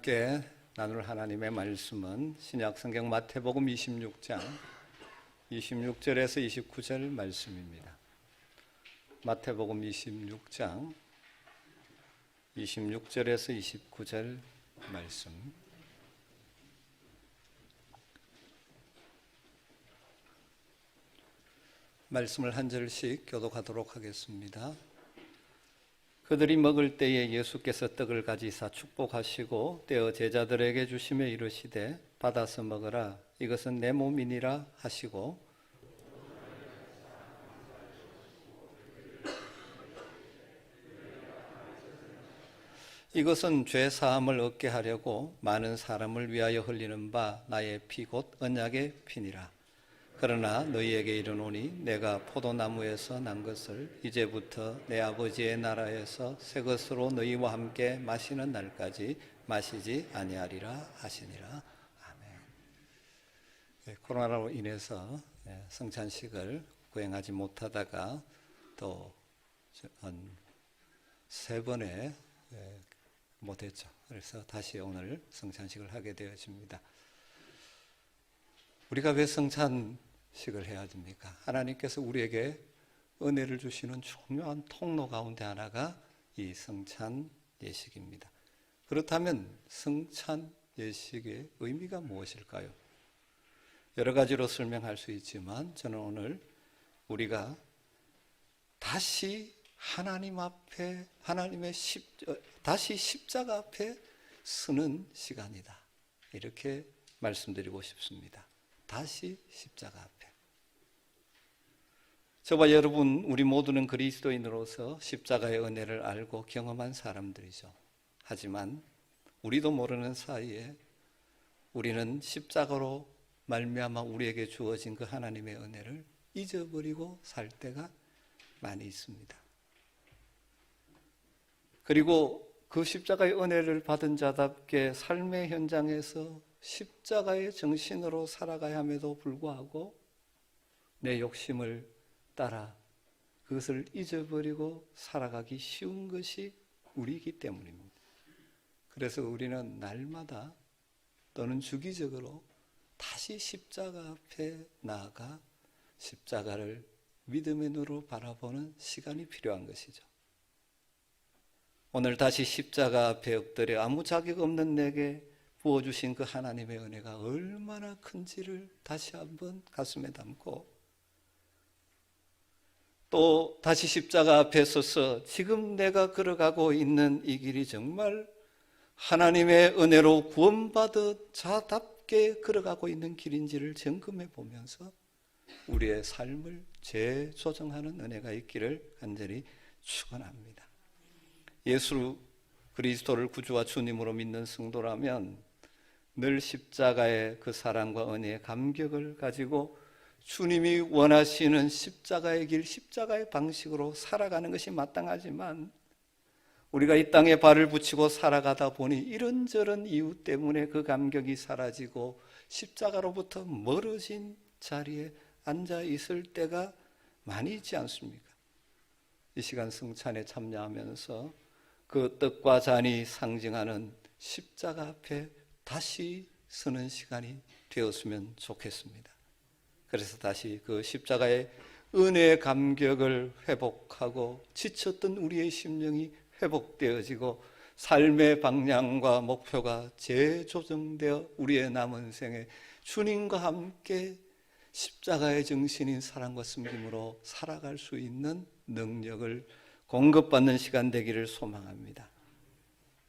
함께 나눌 하나님의 말씀은 신약 성경 마태복음 26장 26절에서 29절 말씀입니다. 마태복음 26장 26절에서 29절 말씀. 말씀을 한 절씩 교독하도록 하겠습니다. 그들이 먹을 때에 예수께서 떡을 가지사 축복하시고 떼어 제자들에게 주시며 이르시되 받아서 먹으라, 이것은 내 몸이니라 하시고 이것은 죄 사함을 얻게 하려고 많은 사람을 위하여 흘리는 바 나의 피 곧 언약의 피니라. 그러나 너희에게 이르노니 내가 포도나무에서 난 것을 이제부터 내 아버지의 나라에서 새 것으로 너희와 함께 마시는 날까지 마시지 아니하리라 하시니라. 아멘. 코로나로 인해서 성찬식을 거행하지 못하다가 또 한 3번에 못했죠. 그래서 다시 오늘 성찬식을 하게 되어집니다. 우리가 왜 성찬식을 해야 됩니까? 하나님께서 우리에게 은혜를 주시는 중요한 통로 가운데 하나가 이 성찬 예식입니다. 그렇다면 성찬 예식의 의미가 무엇일까요? 여러 가지로 설명할 수 있지만 저는 오늘 우리가 다시 하나님 앞에 다시 십자가 앞에 서는 시간이다, 이렇게 말씀드리고 싶습니다. 다시 십자가 앞에. 저와 여러분, 우리 모두는 그리스도인으로서 십자가의 은혜를 알고 경험한 사람들이죠. 하지만 우리도 모르는 사이에 우리는 십자가로 말미암아 우리에게 주어진 그 하나님의 은혜를 잊어버리고 살 때가 많이 있습니다. 그리고 그 십자가의 은혜를 받은 자답게 삶의 현장에서 십자가의 정신으로 살아가야 함에도 불구하고 내 욕심을 따라 그것을 잊어버리고 살아가기 쉬운 것이 우리이기 때문입니다. 그래서 우리는 날마다 또는 주기적으로 다시 십자가 앞에 나아가 십자가를 믿음의 눈으로 바라보는 시간이 필요한 것이죠. 오늘 다시 십자가 앞에 엎드려 아무 자격 없는 내게 부어주신 그 하나님의 은혜가 얼마나 큰지를 다시 한번 가슴에 담고, 또 다시 십자가 앞에 서서 지금 내가 걸어가고 있는 이 길이 정말 하나님의 은혜로 구원받은 자답게 걸어가고 있는 길인지를 점검해 보면서 우리의 삶을 재조정하는 은혜가 있기를 간절히 축원합니다. 예수 그리스도를 구주와 주님으로 믿는 성도라면 늘 십자가의 그 사랑과 은혜의 감격을 가지고 주님이 원하시는 십자가의 길, 십자가의 방식으로 살아가는 것이 마땅하지만 우리가 이 땅에 발을 붙이고 살아가다 보니 이런저런 이유 때문에 그 감격이 사라지고 십자가로부터 멀어진 자리에 앉아 있을 때가 많이 있지 않습니까? 이 시간 성찬에 참여하면서 그 떡과 잔이 상징하는 십자가 앞에 다시 서는 시간이 되었으면 좋겠습니다. 그래서 다시 그 십자가의 은혜의 감격을 회복하고 지쳤던 우리의 심령이 회복되어지고 삶의 방향과 목표가 재조정되어 우리의 남은 생에 주님과 함께 십자가의 정신인 사랑과 섬김으로 살아갈 수 있는 능력을 공급받는 시간 되기를 소망합니다.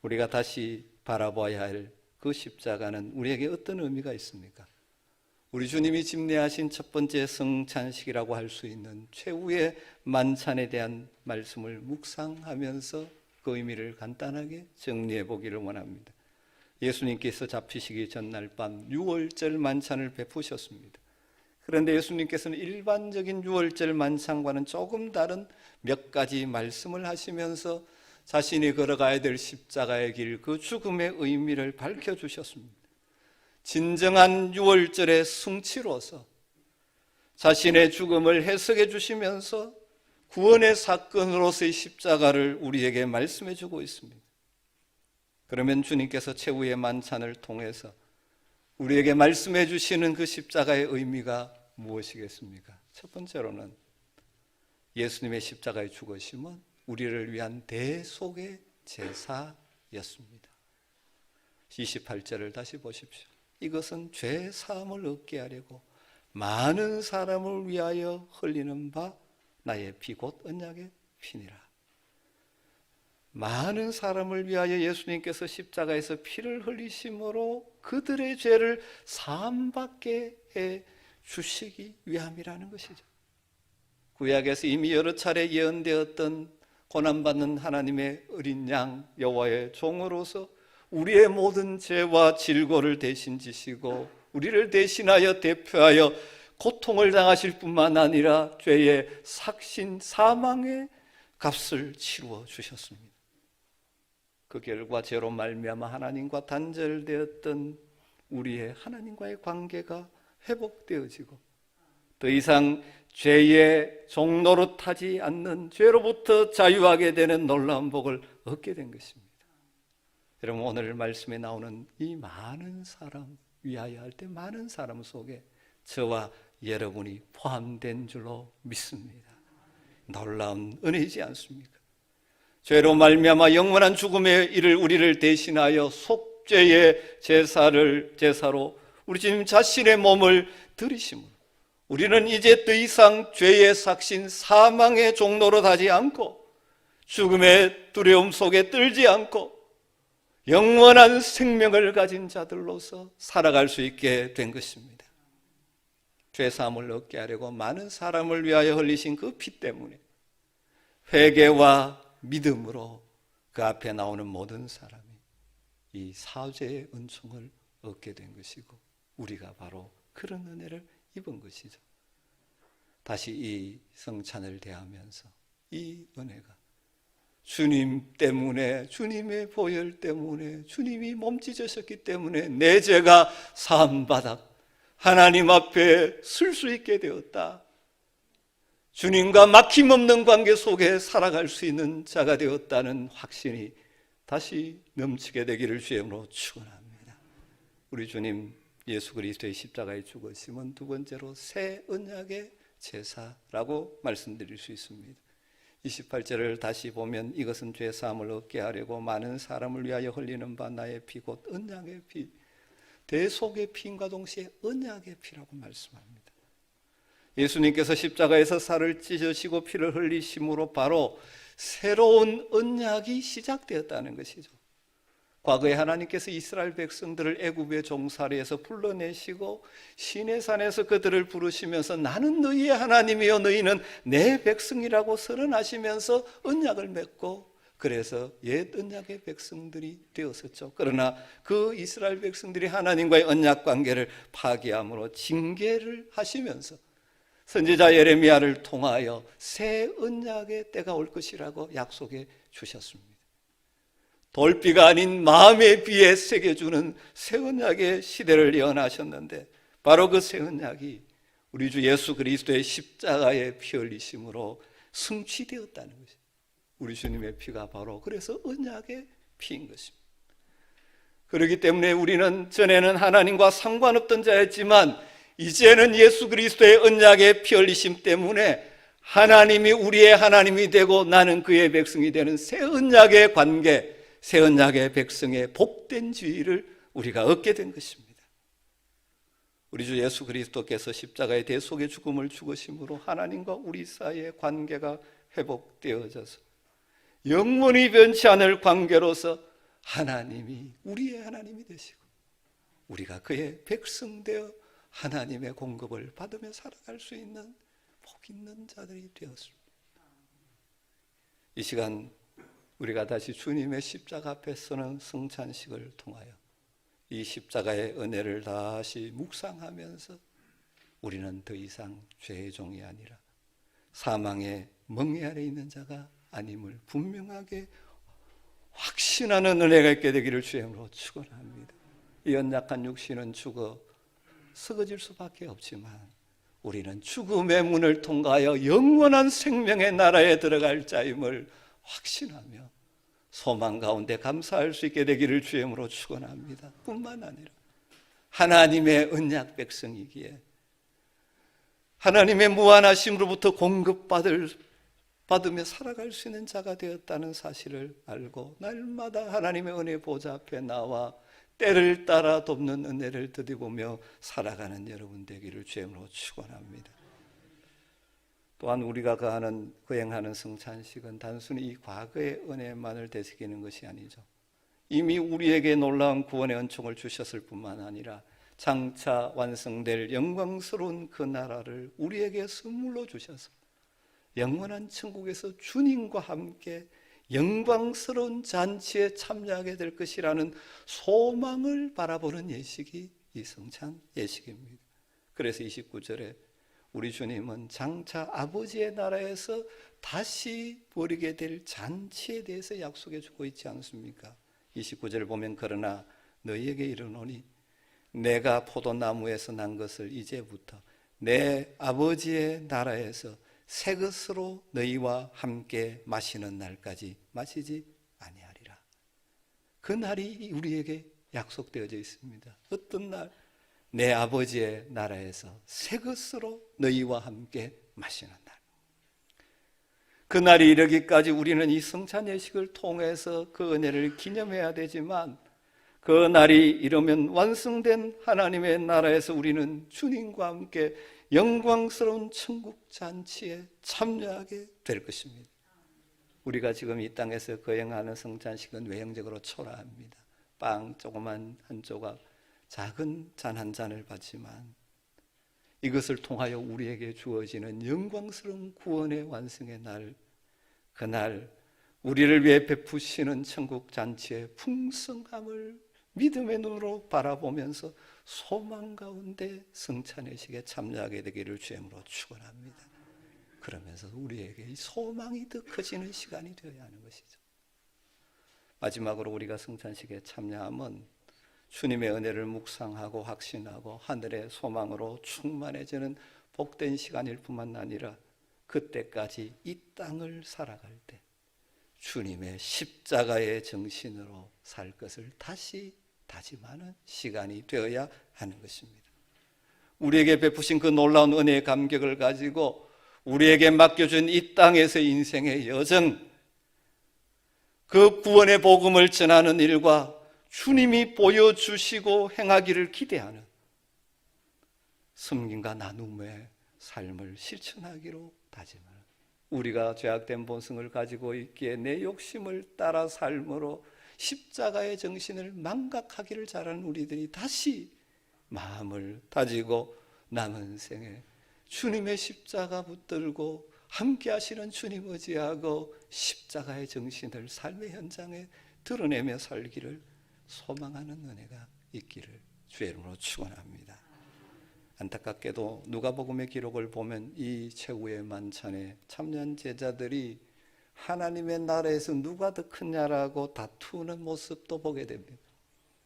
우리가 다시 바라봐야 할 그 십자가는 우리에게 어떤 의미가 있습니까? 우리 주님이 집례하신 첫 번째 성찬식이라고 할 수 있는 최후의 만찬에 대한 말씀을 묵상하면서 그 의미를 간단하게 정리해 보기를 원합니다. 예수님께서 잡히시기 전날 밤 유월절 만찬을 베푸셨습니다. 그런데 예수님께서는 일반적인 유월절 만찬과는 조금 다른 몇 가지 말씀을 하시면서 자신이 걸어가야 될 십자가의 길, 그 죽음의 의미를 밝혀주셨습니다. 진정한 유월절의 성취로서 자신의 죽음을 해석해 주시면서 구원의 사건으로서의 십자가를 우리에게 말씀해 주고 있습니다. 그러면 주님께서 최후의 만찬을 통해서 우리에게 말씀해 주시는 그 십자가의 의미가 무엇이겠습니까? 첫 번째로는 예수님의 십자가의 죽으심은 우리를 위한 대속의 제사였습니다. 28절을 다시 보십시오. 이것은 죄 사함을 얻게 하려고 많은 사람을 위하여 흘리는 바 나의 피 곧 언약의 피니라. 많은 사람을 위하여 예수님께서 십자가에서 피를 흘리심으로 그들의 죄를 사함받게 해 주시기 위함이라는 것이죠. 구약에서 이미 여러 차례 예언되었던 고난받는 하나님의 어린 양 여호와의 종으로서 우리의 모든 죄와 질고를 대신 지시고 우리를 대신하여 대표하여 고통을 당하실 뿐만 아니라 죄의 삭신 사망의 값을 치루어 주셨습니다. 그 결과 죄로 말미암아 하나님과 단절되었던 우리의 하나님과의 관계가 회복되어지고 더 이상 죄의 종노릇하지 않는 죄로부터 자유하게 되는 놀라운 복을 얻게 된 것입니다. 여러분, 오늘 말씀에 나오는 이 많은 사람, 위하여 할 때 많은 사람 속에 저와 여러분이 포함된 줄로 믿습니다. 놀라운 은혜이지 않습니까? 죄로 말미암아 영원한 죽음의 일을 우리를 대신하여 속죄의 제사로 우리 주님 자신의 몸을 들이심으로 우리는 이제 더 이상 죄의 삭신 사망의 종로로 하지 않고 죽음의 두려움 속에 떨지 않고 영원한 생명을 가진 자들로서 살아갈 수 있게 된 것입니다. 죄사함을 얻게 하려고 많은 사람을 위하여 흘리신 그 피 때문에 회개와 믿음으로 그 앞에 나오는 모든 사람이 이 사죄의 은총을 얻게 된 것이고 우리가 바로 그런 은혜를 입은 것이죠. 다시 이 성찬을 대하면서 이 은혜가 주님 때문에, 주님의 보혈 때문에, 주님이 몸찢으셨기 때문에 내 죄가 사함받아 하나님 앞에 설 수 있게 되었다. 주님과 막힘없는 관계 속에 살아갈 수 있는 자가 되었다는 확신이 다시 넘치게 되기를 주의 이름으로 축원합니다. 우리 주님 예수 그리스도의 십자가의 죽으심은 두 번째로 새 언약의 제사라고 말씀드릴 수 있습니다. 28절을 다시 보면 이것은 죄 사함을 얻게 하려고 많은 사람을 위하여 흘리는 바 나의 피 곧 언약의 피, 대속의 피임과 동시에 언약의 피라고 말씀합니다. 예수님께서 십자가에서 살을 찢으시고 피를 흘리심으로 바로 새로운 언약이 시작되었다는 것이죠. 과거에 하나님께서 이스라엘 백성들을 애굽의 종살이에서 불러내시고 시내산에서 그들을 부르시면서 나는 너희의 하나님이요 너희는 내 백성이라고 선언하시면서 언약을 맺고 그래서 옛 언약의 백성들이 되었었죠. 그러나 그 이스라엘 백성들이 하나님과의 언약 관계를 파기함으로 징계를 하시면서 선지자 예레미야를 통하여 새 언약의 때가 올 것이라고 약속해 주셨습니다. 돌비가 아닌 마음의 비에 새겨주는 새 언약의 시대를 예언하셨는데 바로 그 새 언약이 우리 주 예수 그리스도의 십자가의 피 흘리심으로 성취되었다는 것입니다. 우리 주님의 피가 바로 그래서 언약의 피인 것입니다. 그렇기 때문에 우리는 전에는 하나님과 상관없던 자였지만 이제는 예수 그리스도의 언약의 피 흘리심 때문에 하나님이 우리의 하나님이 되고 나는 그의 백성이 되는 새 언약의 관계, 새 언약의 백성의 복된 지위를 우리가 얻게 된 것입니다. 우리 주 예수 그리스도께서 십자가의 대속의 죽음을 죽으심으로 하나님과 우리 사이의 관계가 회복되어져서 영원히 변치 않을 관계로서 하나님이 우리의 하나님이 되시고 우리가 그의 백성 되어 하나님의 공급을 받으며 살아갈 수 있는 복 있는 자들이 되었습니다. 이 시간 우리가 다시 주님의 십자가 앞에 서는 성찬식을 통하여 이 십자가의 은혜를 다시 묵상하면서 우리는 더 이상 죄의 종이 아니라 사망의 멍에 아래 있는 자가 아님을 분명하게 확신하는 은혜가 있게 되기를 주의 이름으로 축원합니다. 이 연약한 육신은 죽어 썩어질 수밖에 없지만 우리는 죽음의 문을 통과하여 영원한 생명의 나라에 들어갈 자임을 확신하며 소망 가운데 감사할 수 있게 되기를 주임으로 축원합니다. 뿐만 아니라 하나님의 언약 백성이기에 하나님의 무한하심으로부터 받으며 살아갈 수 있는 자가 되었다는 사실을 알고 날마다 하나님의 은혜 보좌 앞에 나와 때를 따라 돕는 은혜를 드리보며 살아가는 여러분 되기를 주임으로 축원합니다. 또한 우리가 거행하는 성찬식은 단순히 이 과거의 은혜만을 되새기는 것이 아니죠. 이미 우리에게 놀라운 구원의 은총을 주셨을 뿐만 아니라 장차 완성될 영광스러운 그 나라를 우리에게 선물로 주셔서 영원한 천국에서 주님과 함께 영광스러운 잔치에 참여하게 될 것이라는 소망을 바라보는 예식이 이 성찬 예식입니다. 그래서 29절에 우리 주님은 장차 아버지의 나라에서 다시 벌이게 될 잔치에 대해서 약속해 주고 있지 않습니까? 29절을 보면 그러나 너희에게 이르노니 내가 포도나무에서 난 것을 이제부터 내 아버지의 나라에서 새 것으로 너희와 함께 마시는 날까지 마시지 아니하리라. 그 날이 우리에게 약속되어져 있습니다. 어떤 날? 내 아버지의 나라에서 새 것으로 너희와 함께 마시는 날. 그 날이 이르기까지 우리는 이 성찬 예식을 통해서 그 은혜를 기념해야 되지만 그 날이 이르면 완성된 하나님의 나라에서 우리는 주님과 함께 영광스러운 천국 잔치에 참여하게 될 것입니다. 우리가 지금 이 땅에서 거행하는 성찬식은 외형적으로 초라합니다. 빵 조그만 한 조각, 작은 잔 한 잔을 받지만 이것을 통하여 우리에게 주어지는 영광스러운 구원의 완성의 날, 그날 우리를 위해 베푸시는 천국 잔치의 풍성함을 믿음의 눈으로 바라보면서 소망 가운데 성찬의식에 참여하게 되기를 주임으로 축원합니다. 그러면서 우리에게 이 소망이 더 커지는 시간이 되어야 하는 것이죠. 마지막으로 우리가 성찬식에 참여하면 주님의 은혜를 묵상하고 확신하고 하늘의 소망으로 충만해지는 복된 시간일 뿐만 아니라 그때까지 이 땅을 살아갈 때 주님의 십자가의 정신으로 살 것을 다시 다짐하는 시간이 되어야 하는 것입니다. 우리에게 베푸신 그 놀라운 은혜의 감격을 가지고 우리에게 맡겨준 이 땅에서 인생의 여정, 그 구원의 복음을 전하는 일과 주님이 보여주시고 행하기를 기대하는 섬김과 나눔의 삶을 실천하기로 다짐하는, 우리가 죄악된 본성을 가지고 있기에 내 욕심을 따라 삶으로 십자가의 정신을 망각하기를 잘하는 우리들이 다시 마음을 다지고 남은 생에 주님의 십자가 붙들고 함께 하시는 주님 의지하고 십자가의 정신을 삶의 현장에 드러내며 살기를 소망하는 은혜가 있기를 주의 이름으로 축원합니다. 안타깝게도 누가복음의 기록을 보면 이 최후의 만찬에 참여한 제자들이 하나님의 나라에서 누가 더 크냐라고 다투는 모습도 보게 됩니다.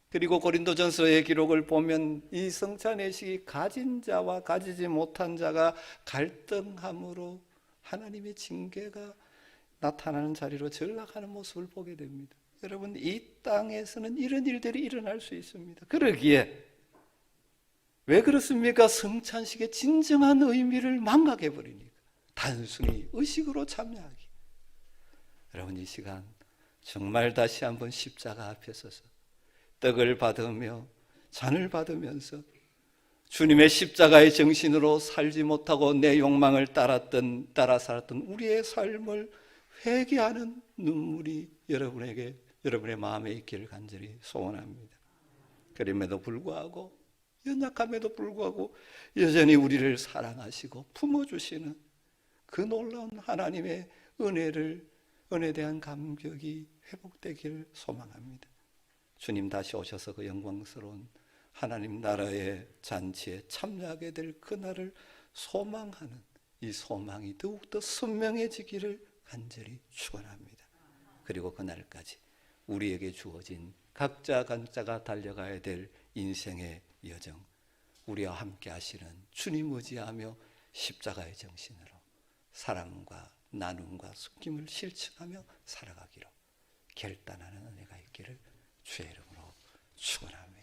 그리고 고린도전서의 기록을 보면 이 성찬의식이 가진 자와 가지지 못한 자가 갈등함으로 하나님의 징계가 나타나는 자리로 전락하는 모습을 보게 됩니다. 여러분, 이 땅에서는 이런 일들이 일어날 수 있습니다. 그러기에 왜 그렇습니까? 성찬식의 진정한 의미를 망각해버리니까. 단순히 의식으로 참여하기. 여러분, 이 시간 정말 다시 한번 십자가 앞에 서서 떡을 받으며 잔을 받으면서 주님의 십자가의 정신으로 살지 못하고 내 욕망을 따라 살았던 우리의 삶을 회개하는 눈물이 여러분의 마음에 있기를 간절히 소원합니다. 그럼에도 불구하고, 연약함에도 불구하고 여전히 우리를 사랑하시고 품어주시는 그 놀라운 하나님의 은혜에 대한 감격이 회복되기를 소망합니다. 주님 다시 오셔서 그 영광스러운 하나님 나라의 잔치에 참여하게 될 그날을 소망하는 이 소망이 더욱더 선명해지기를 간절히 축원합니다. 그리고 그날까지 우리에게 주어진 각자가 달려가야 될 인생의 여정, 우리와 함께 하시는 주님 의지하며 십자가의 정신으로 사랑과 나눔과 섬김을 실천하며 살아가기로 결단하는 은혜가 있기를 주의 이름으로 축원합니다.